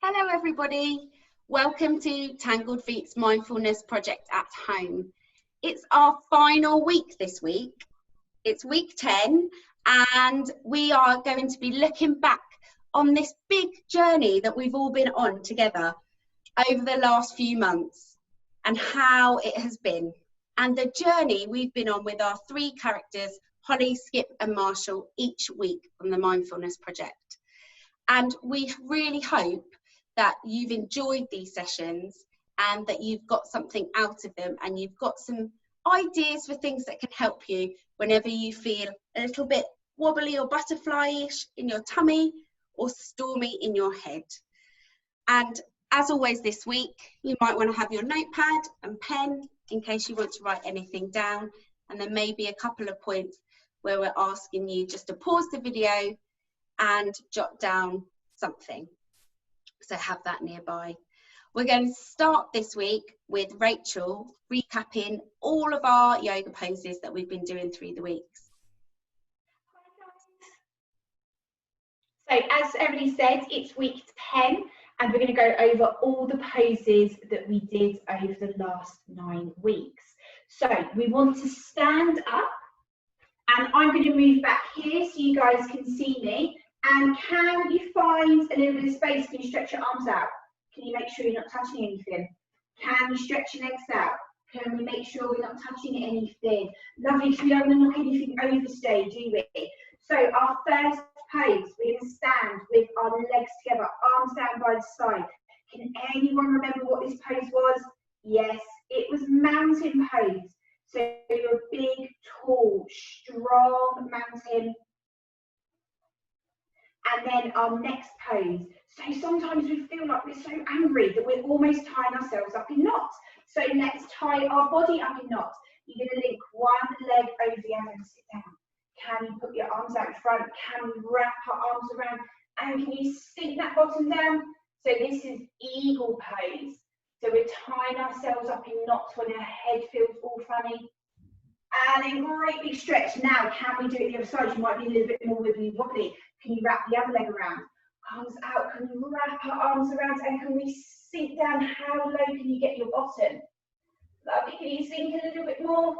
Hello everybody, welcome to Tangled Feet's Mindfulness Project at Home. It's our final week this week. It's week 10 and we are going to be looking back on this big journey that we've all been on together over the last few months and how it has been, and the journey we've been on with our three characters, Holly, Skip and Marshall, each week from the Mindfulness Project. And we really hope that you've enjoyed these sessions and that you've got something out of them and you've got some ideas for things that can help you whenever you feel a little bit wobbly or butterfly-ish in your tummy or stormy in your head. And as always this week, you might want to have your notepad and pen in case you want to write anything down, and there may be a couple of points where we're asking you just to pause the video and jot down something. So have that nearby. We're going to start this week with Rachel recapping all of our yoga poses that we've been doing through the weeks. So as everybody said, it's week 10 and we're going to go over all the poses that we did over the last 9 weeks. So we want to stand up, and I'm going to move back here so you guys can see me. And can you find a little bit of space? Can you stretch your arms out? Can you make sure you're not touching anything? Can you stretch your legs out? Can we make sure we're not touching anything? Lovely, so we don't want to knock anything over today, do we? So our first pose, we're going to stand with our legs together, arms down by the side. Can anyone remember what this pose was? Yes, it was mountain pose. So you're a big, tall, strong mountain. And then our next pose. So sometimes we feel like we're so angry that we're almost tying ourselves up in knots. So let's tie our body up in knots. You're going to link one leg over the other and sit down. Can you put your arms out in front? Can we wrap our arms around? And can you sink that bottom down? So this is eagle pose. So we're tying ourselves up in knots when our head feels all funny. And then great big stretch. Now, can we do it the other side? You might be a little bit more wibbly wobbly. Can you wrap the other leg around? Arms out. Can you wrap our arms around? And can we sink down? How low can you get your bottom? Lovely. Can you sink a little bit more?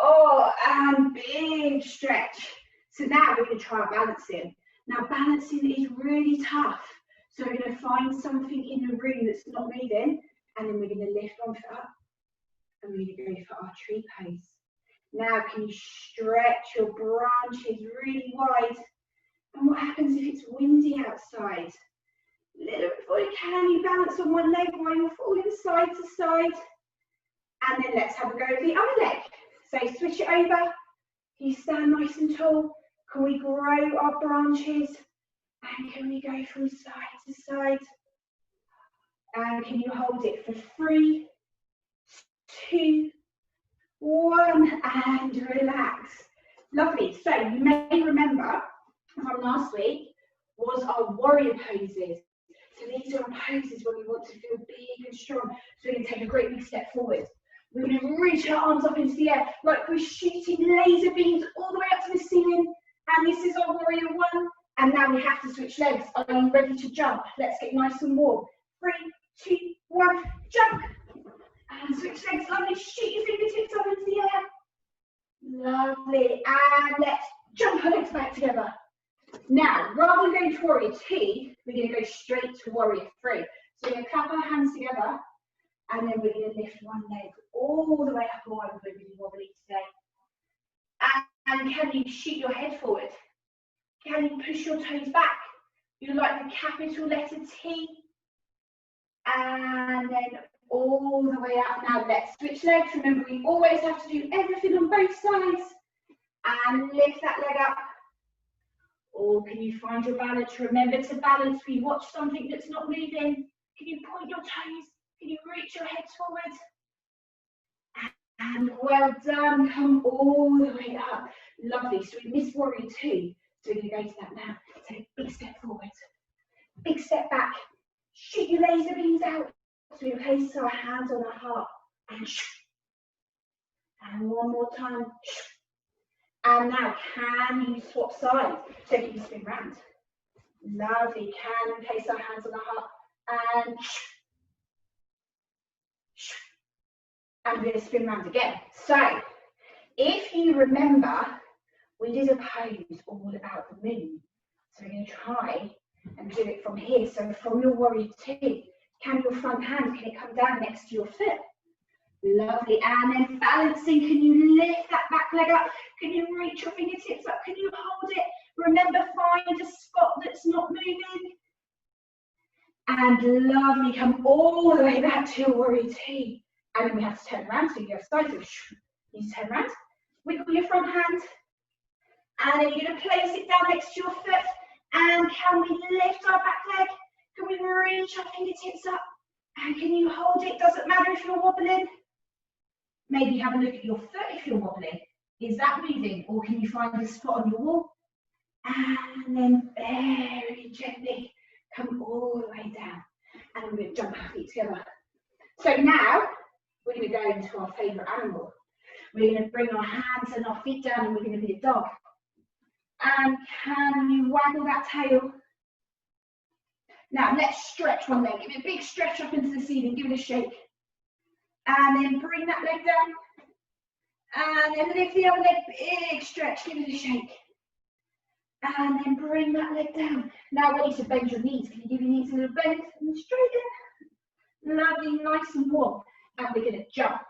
Oh, and big stretch. So now we're going to try balancing. Now, balancing is really tough. So we're going to find something in the room that's not moving, and then we're going to lift one foot up, and we're going to go for our tree pose. Now, can you stretch your branches really wide? And what happens if it's windy outside? A little bit forward. Can you balance on one leg while you're falling side to side? And then let's have a go with the other leg. So switch it over. Can you stand nice and tall? Can we grow our branches? And can we go from side to side? And can you hold it for 3, 2, 1, and relax. Lovely. So you may remember from last week was our warrior poses. So these are poses where we want to feel big and strong. So we're going to take a great big step forward. We're going to reach our arms up into the air like we're shooting laser beams all the way up to the ceiling. And this is our warrior 1. And now we have to switch legs. Are you ready to jump? Let's get nice and warm. 3, 2, 1, jump. And switch legs. Lovely. Shoot your fingertips up into the air. Lovely. And let's jump our legs back together. Now, rather than going to warrior 2, we're going to go straight to warrior 3. So we're going to clap our hands together, and then we're going to lift one leg all the way up and wide. We're really wobbly today. And can you shoot your head forward? Can you push your toes back? You like the capital letter T. And then all the way up. Now let's switch legs. Remember, we always have to do everything on both sides. And lift that leg up. Or can you find your balance? Remember to balance. We watch something that's not moving. Can you point your toes? Can you reach your head forward? And well done. Come all the way up. Lovely. So we missed warrior 2. So we're going to go to that now. Take a big step forward. Big step back. Shoot your laser beams out. So we place our hands on our heart. And one more time. And now, can you swap sides? So you can spin round. Lovely. Can we place our hands on the heart and we're going to spin round again. So if you remember, we did a pose all about the moon. So we're going to try and do it from here. So from your warrior two, can your front hand, can it come down next to your foot? Lovely. And then balancing, can you lift that back leg up? Can you reach your fingertips up? Can you hold it? Remember, find a spot that's not moving. And lovely, come all the way back to your warrior two. And then we have to turn around, so you go side, so you turn around, wiggle your front hand, and then you're going to place it down next to your foot. And can we lift our back leg? Can we reach our fingertips up? And can you hold it? Doesn't matter if you're wobbling. Maybe have a look at your foot if you're wobbling. Is that moving, or can you find a spot on your wall? And then very gently come all the way down. And we're going to jump our feet together. So now we're going to go into our favourite animal. We're going to bring our hands and our feet down, and we're going to be a dog. And can you waggle that tail? Now let's stretch one leg. Give it a big stretch up into the ceiling. Give it a shake. And then bring that leg down. And then lift the other leg. Big stretch. Give it a shake. And then bring that leg down. Now ready to bend your knees. Can you give your knees a little bend and straighten? Lovely, nice and warm. And we're going to jump.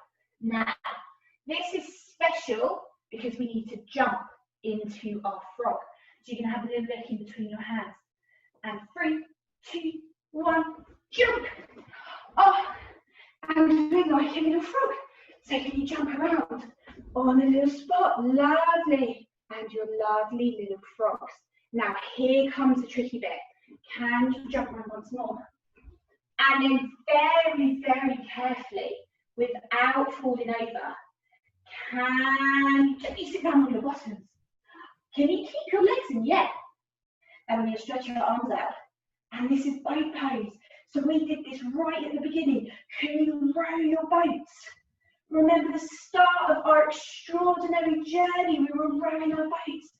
Now, this is special because we need to jump into our frog. So you can have a little look in between your hands. And 3, 2, 1, jump. Oh, and we're like a little frog. So can you jump around on a little spot? Lovely. And your lovely little frogs. Now here comes the tricky bit. Can you jump around once more? And then very, very carefully, without falling over, can you gently sit down on your bottoms? Can you keep your legs in? Yeah. And we're going to stretch your arms out. And this is boat pose. So we did this right at the beginning. Can you row your boats? Remember the start of our extraordinary journey, we were rowing our boats.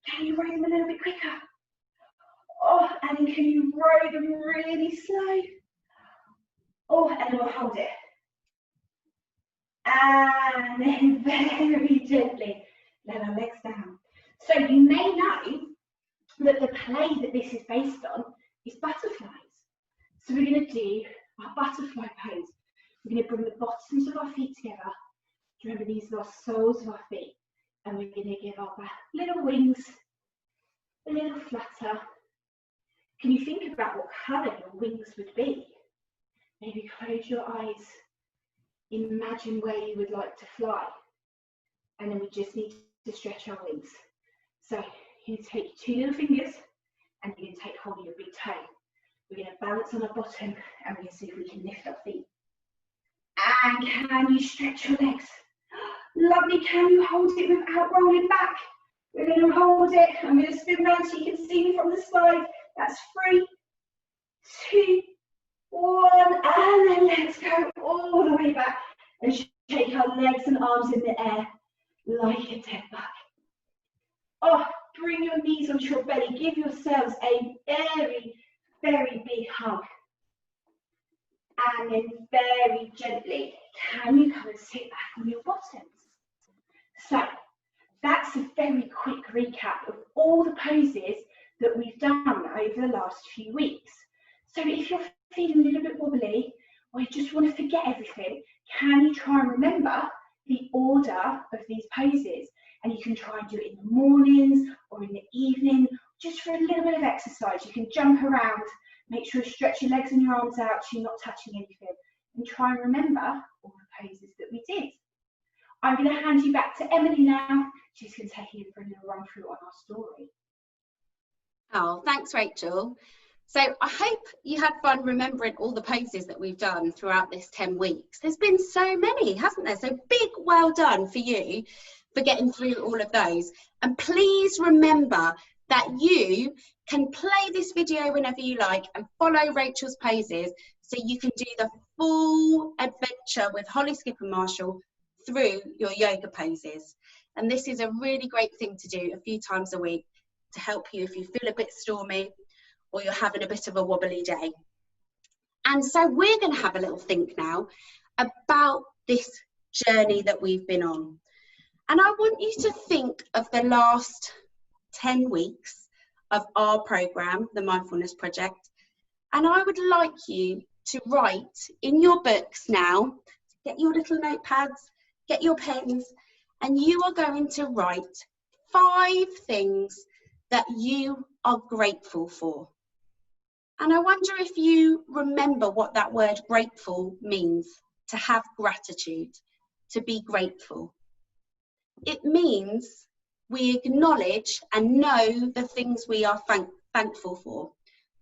Can you row them a little bit quicker? Oh, and then can you row them really slow? Oh, and then we'll hold it. And then very gently let our legs down. So you may know that the play that this is based on is butterflies. So we're going to do our butterfly pose. We're going to bring the bottoms of our feet together. Remember, these are our soles of our feet. And we're going to give our little wings a little flutter. Can you think about what colour your wings would be? Maybe close your eyes. Imagine where you would like to fly. And then we just need to stretch our wings. So you take 2 little fingers and you're going to take hold of your big toe. We're going to balance on our bottom and we're going to see if we can lift our feet. And can you stretch your legs? Lovely. Can you hold it without rolling back? We're going to hold it. I'm going to spin around so you can see me from the side. That's 3, 2, 1. And then let's go all the way back and shake our legs and arms in the air like a dead bug. Oh, bring your knees onto your belly. Give yourselves a very, very big hug. And then very gently, can you come and sit back on your bottoms? So that's a very quick recap of all the poses that we've done over the last few weeks. So if you're feeling a little bit wobbly or you just want to forget everything, can you try and remember the order of these poses? And you can try and do it in the mornings or in the evening, just for a little bit of exercise. You can jump around, make sure you stretch your legs and your arms out so you're not touching anything, and try and remember all the poses that we did. I'm going to hand you back to Emily now. She's going to take you for a little run through on our story. Oh, thanks, Rachel. So I hope you had fun remembering all the poses that we've done throughout this 10 weeks. There's been so many, hasn't there? So big well done for you for getting through all of those. And please remember that you can play this video whenever you like and follow Rachel's poses so you can do the full adventure with Holly, Skip and Marshall through your yoga poses. And this is a really great thing to do a few times a week to help you if you feel a bit stormy or you're having a bit of a wobbly day. And so we're going to have a little think now about this journey that we've been on. And I want you to think of the last 10 weeks of our program, the Mindfulness Project. And I would like you to write in your books now, get your little notepads, get your pens, and you are going to write 5 things that you are grateful for. And I wonder if you remember what that word grateful means, to have gratitude, to be grateful. It means we acknowledge and know the things we are thankful for,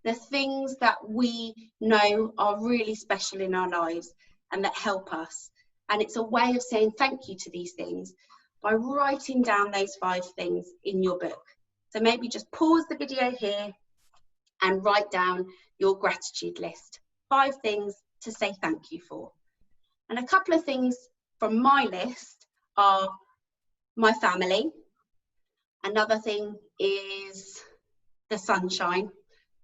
the things that we know are really special in our lives and that help us. And it's a way of saying thank you to these things by writing down those 5 things in your book. So maybe just pause the video here and write down your gratitude list. 5 things to say thank you for. And a couple of things from my list are my family. Another thing is the sunshine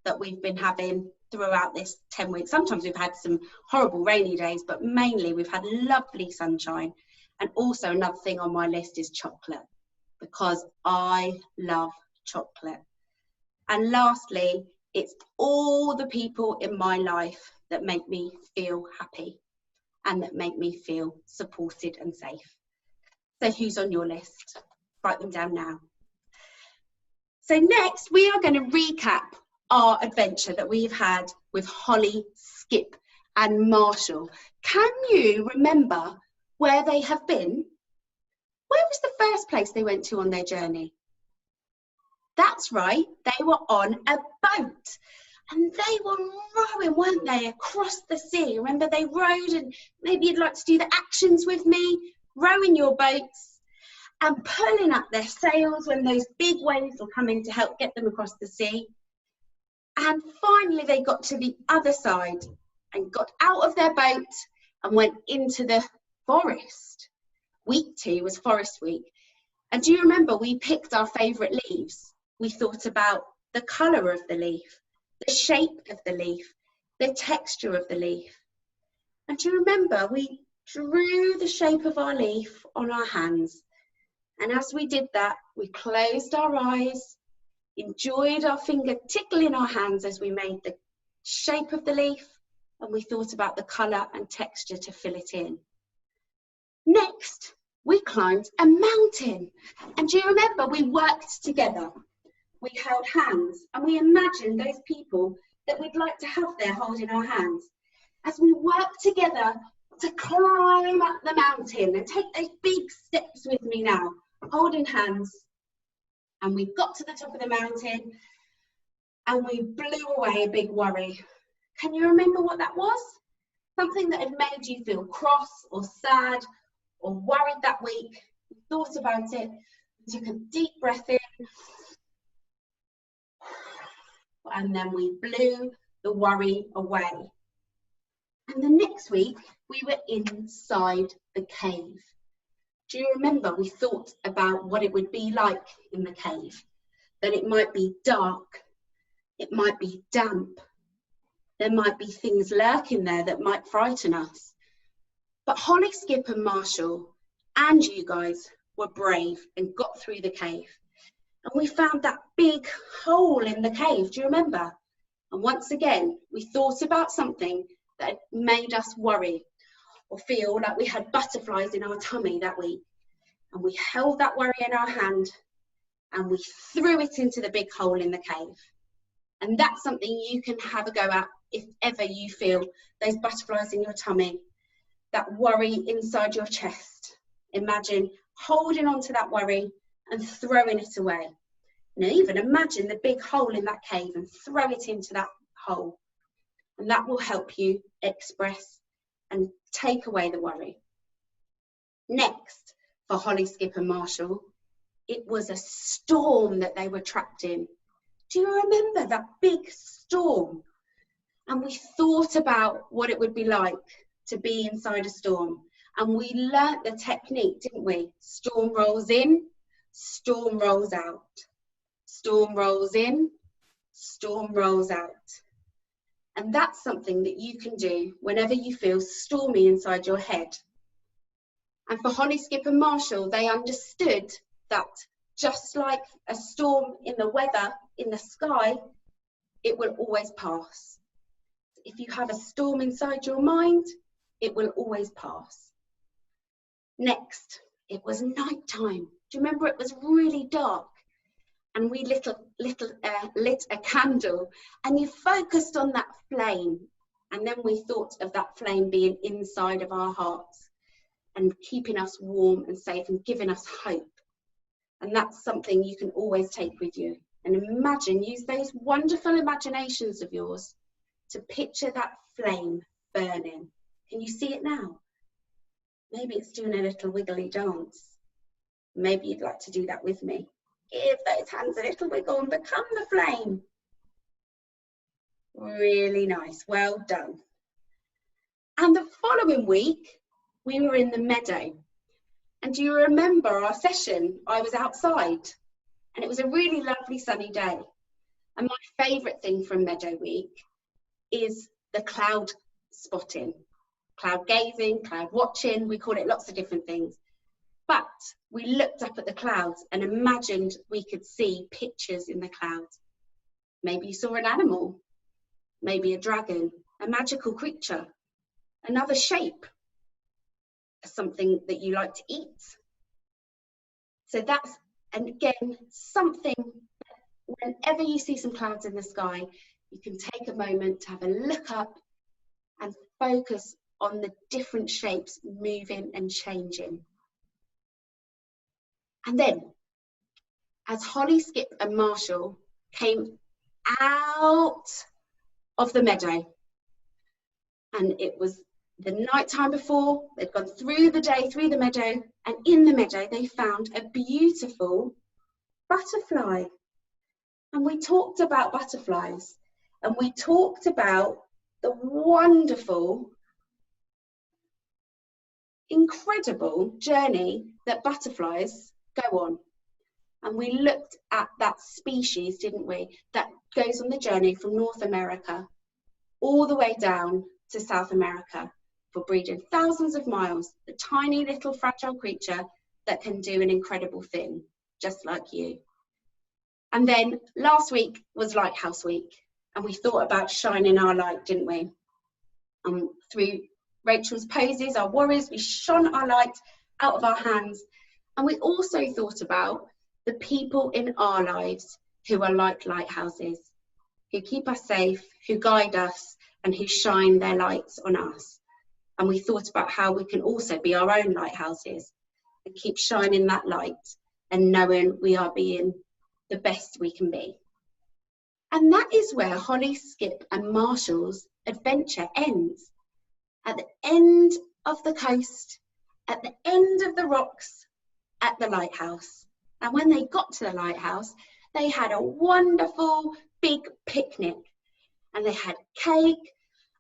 that we've been having throughout this 10 weeks. Sometimes we've had some horrible rainy days, but mainly we've had lovely sunshine. And also another thing on my list is chocolate, because I love chocolate. And lastly, it's all the people in my life that make me feel happy and that make me feel supported and safe. So who's on your list? Write them down now. So next, we are going to recap our adventure that we've had with Holly, Skip and Marshall. Can you remember where they have been? Where was the first place they went to on their journey? That's right, they were on a boat. And they were rowing, weren't they, across the sea? Remember, they rowed, and maybe you'd like to do the actions with me, rowing your boats and pulling up their sails when those big waves were coming to help get them across the sea. And finally they got to the other side and got out of their boat and went into the forest. Week 2 was Forest Week. And do you remember we picked our favourite leaves? We thought about the colour of the leaf, the shape of the leaf, the texture of the leaf. And do you remember we drew the shape of our leaf on our hands? And as we did that, we closed our eyes, enjoyed our finger tickling our hands as we made the shape of the leaf, and we thought about the colour and texture to fill it in. Next, we climbed a mountain. And do you remember we worked together? We held hands and we imagined those people that we'd like to have there holding our hands as we work together to climb up the mountain. And take those big steps with me now, holding hands. And we got to the top of the mountain and we blew away a big worry. Can you remember what that was? Something that had made you feel cross or sad or worried that week. We thought about it, we took a deep breath in, and then we blew the worry away. And the next week, we were inside the cave. Do you remember we thought about what it would be like in the cave? That it might be dark, it might be damp, there might be things lurking there that might frighten us. But Holly, Skip and Marshall and you guys were brave and got through the cave. And we found that big hole in the cave, do you remember? And once again, we thought about something that made us worry or feel like we had butterflies in our tummy that week. And we held that worry in our hand and we threw it into the big hole in the cave. And that's something you can have a go at if ever you feel those butterflies in your tummy, that worry inside your chest. Imagine holding on to that worry and throwing it away. Now even imagine the big hole in that cave and throw it into that hole. And that will help you express and take away the worry. Next, for Holly, Skip and Marshall, it was a storm that they were trapped in. Do you remember that big storm? And we thought about what it would be like to be inside a storm. And we learnt the technique, didn't we? Storm rolls in, storm rolls out. Storm rolls in, storm rolls out. And that's something that you can do whenever you feel stormy inside your head. And for Holly, Skip and Marshall, they understood that just like a storm in the weather, in the sky, it will always pass. If you have a storm inside your mind, it will always pass. Next, it was night time. Do you remember it was really dark? And we lit a candle, and you focused on that flame. And then we thought of that flame being inside of our hearts and keeping us warm and safe and giving us hope. And that's something you can always take with you. And imagine, use those wonderful imaginations of yours to picture that flame burning. Can you see it now? Maybe it's doing a little wiggly dance. Maybe you'd like to do that with me. Give those hands a little wiggle and become the flame. Really nice, well done. And the following week, we were in the meadow. And do you remember our session? I was outside and it was a really lovely sunny day. And my favourite thing from Meadow Week is the cloud spotting, cloud gazing, cloud watching, we call it lots of different things. But we looked up at the clouds and imagined we could see pictures in the clouds. Maybe you saw an animal, maybe a dragon, a magical creature, another shape, something that you like to eat. So that's, and again, something, whenever you see some clouds in the sky, you can take a moment to have a look up and focus on the different shapes moving and changing. And then, as Holly, Skip and Marshall came out of the meadow, and it was the night time before, they'd gone through the day, through the meadow, and in the meadow they found a beautiful butterfly. And we talked about butterflies, and we talked about the wonderful, incredible journey that butterflies go on. And we looked at that species, didn't we, that goes on the journey from North America all the way down to South America for breeding thousands of miles, the tiny little fragile creature that can do an incredible thing, just like you. And then last week was Lighthouse Week, and we thought about shining our light, didn't we? Through Rachel's poses, our warriors, we shone our light out of our hands. And we also thought about the people in our lives who are like lighthouses, who keep us safe, who guide us, and who shine their lights on us. And we thought about how we can also be our own lighthouses and keep shining that light and knowing we are being the best we can be. And that is where Holly, Skip and Marshall's adventure ends. At the end of the coast, at the end of the rocks, at the lighthouse. And when they got to the lighthouse, they had a wonderful big picnic, and they had cake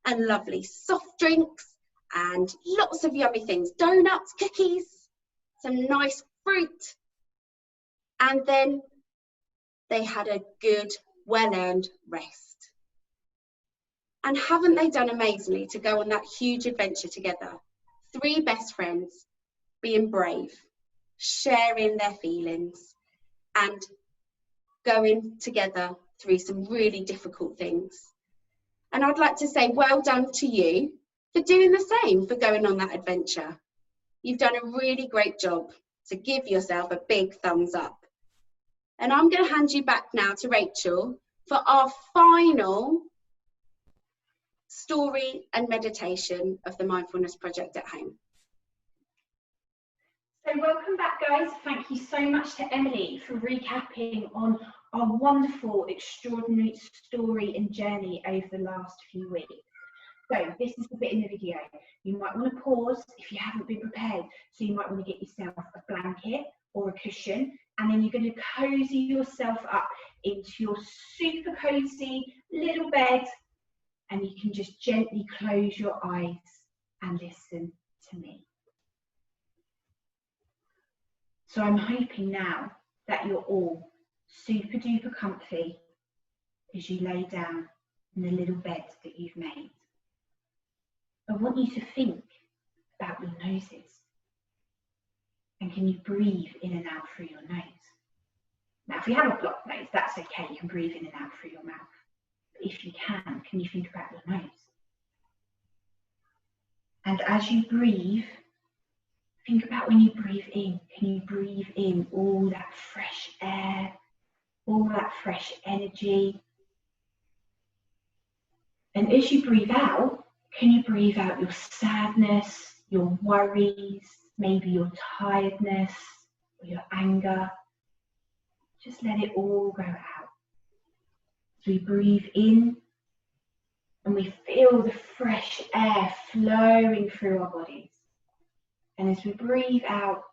and lovely soft drinks and lots of yummy things, donuts, cookies, some nice fruit, and then they had a good, well-earned rest. And haven't they done amazingly to go on that huge adventure together? 3 best friends being brave, sharing their feelings and going together through some really difficult things. And I'd like to say well done to you for doing the same, for going on that adventure. You've done a really great job, so give yourself a big thumbs up. And I'm going to hand you back now to Rachel for our final story and meditation of the Mindfulness Project at Home. So welcome back, guys. Thank you so much to Emily for recapping on our wonderful, extraordinary story and journey over the last few weeks. So this is the bit in the video. You might want to pause if you haven't been prepared. So you might want to get yourself a blanket or a cushion, and then you're going to cozy yourself up into your super cozy little bed, and you can just gently close your eyes and listen to me. So I'm hoping now that you're all super duper comfy, as you lay down in the little bed that you've made. I want you to think about your noses. And can you breathe in and out through your nose? Now, if you have a blocked nose, that's okay. You can breathe in and out through your mouth. But if you can you think about your nose? And as you breathe, think about when you breathe in. Can you breathe in all that fresh air, all that fresh energy? And as you breathe out, can you breathe out your sadness, your worries, maybe your tiredness, or your anger? Just let it all go out. So we breathe in and we feel the fresh air flowing through our bodies. And as we breathe out,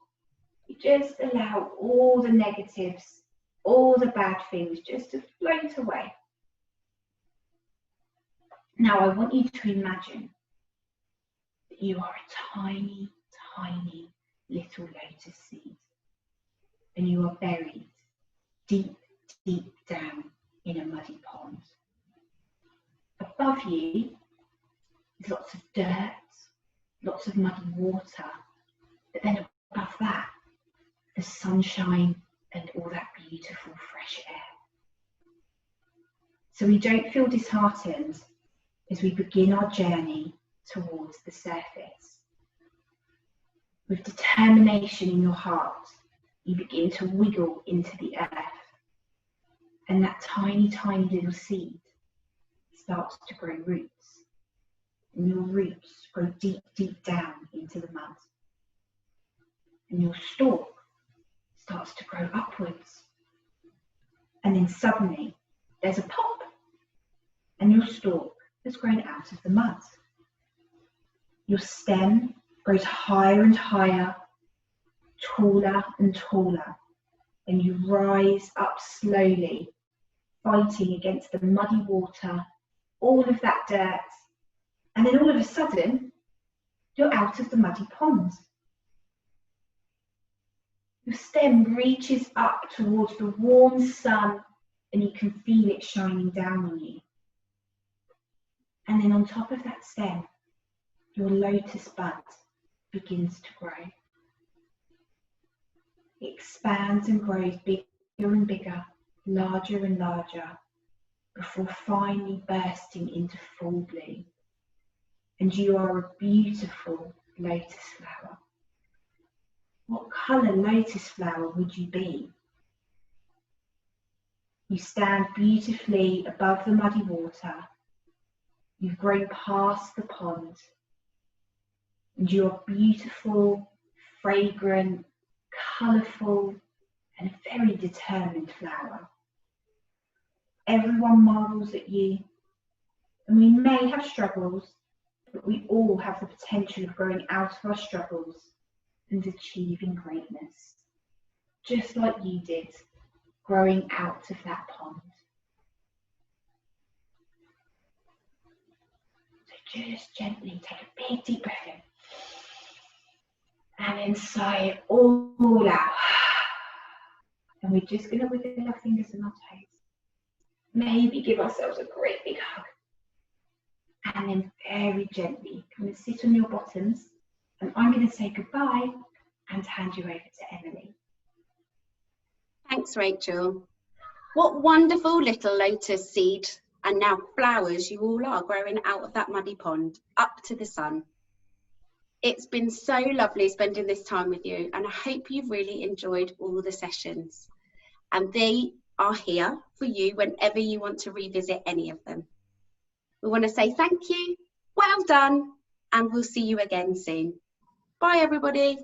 we just allow all the negatives, all the bad things just to float away. Now I want you to imagine that you are a tiny, tiny little lotus seed. And you are buried deep, deep down in a muddy pond. Above you is lots of dirt, lots of muddy water, but then above that, the sunshine and all that beautiful fresh air. So we don't feel disheartened as we begin our journey towards the surface. With determination in your heart, you begin to wiggle into the earth, and that tiny, tiny little seed starts to grow roots, and your roots grow deep, deep down into the mud, and your stalk starts to grow upwards, and then suddenly there's a pop, and your stalk has grown out of the mud. Your stem grows higher and higher, taller and taller, and you rise up slowly, fighting against the muddy water, all of that dirt, and then all of a sudden, you're out of the muddy pond. Your stem reaches up towards the warm sun, and you can feel it shining down on you. And then on top of that stem, your lotus bud begins to grow. It expands and grows bigger and bigger, larger and larger, before finally bursting into full bloom. And you are a beautiful lotus flower. What colour lotus flower would you be? You stand beautifully above the muddy water. You've grown past the pond, and you are beautiful, fragrant, colourful, and a very determined flower. Everyone marvels at you, and we may have struggles, but we all have the potential of growing out of our struggles and achieving greatness, just like you did, growing out of that pond. So just gently take a big deep breath in, and then sigh it all out. And we're just going to wiggle our fingers and our toes. Maybe give ourselves a great big hug. And then very gently come and sit on your bottoms. And I'm going to say goodbye and hand you over to Emily. Thanks, Rachel. What wonderful little lotus seed and now flowers you all are, growing out of that muddy pond up to the sun. It's been so lovely spending this time with you, and I hope you've really enjoyed all the sessions. And they are here for you whenever you want to revisit any of them. We want to say thank you, well done, and we'll see you again soon. Bye, everybody.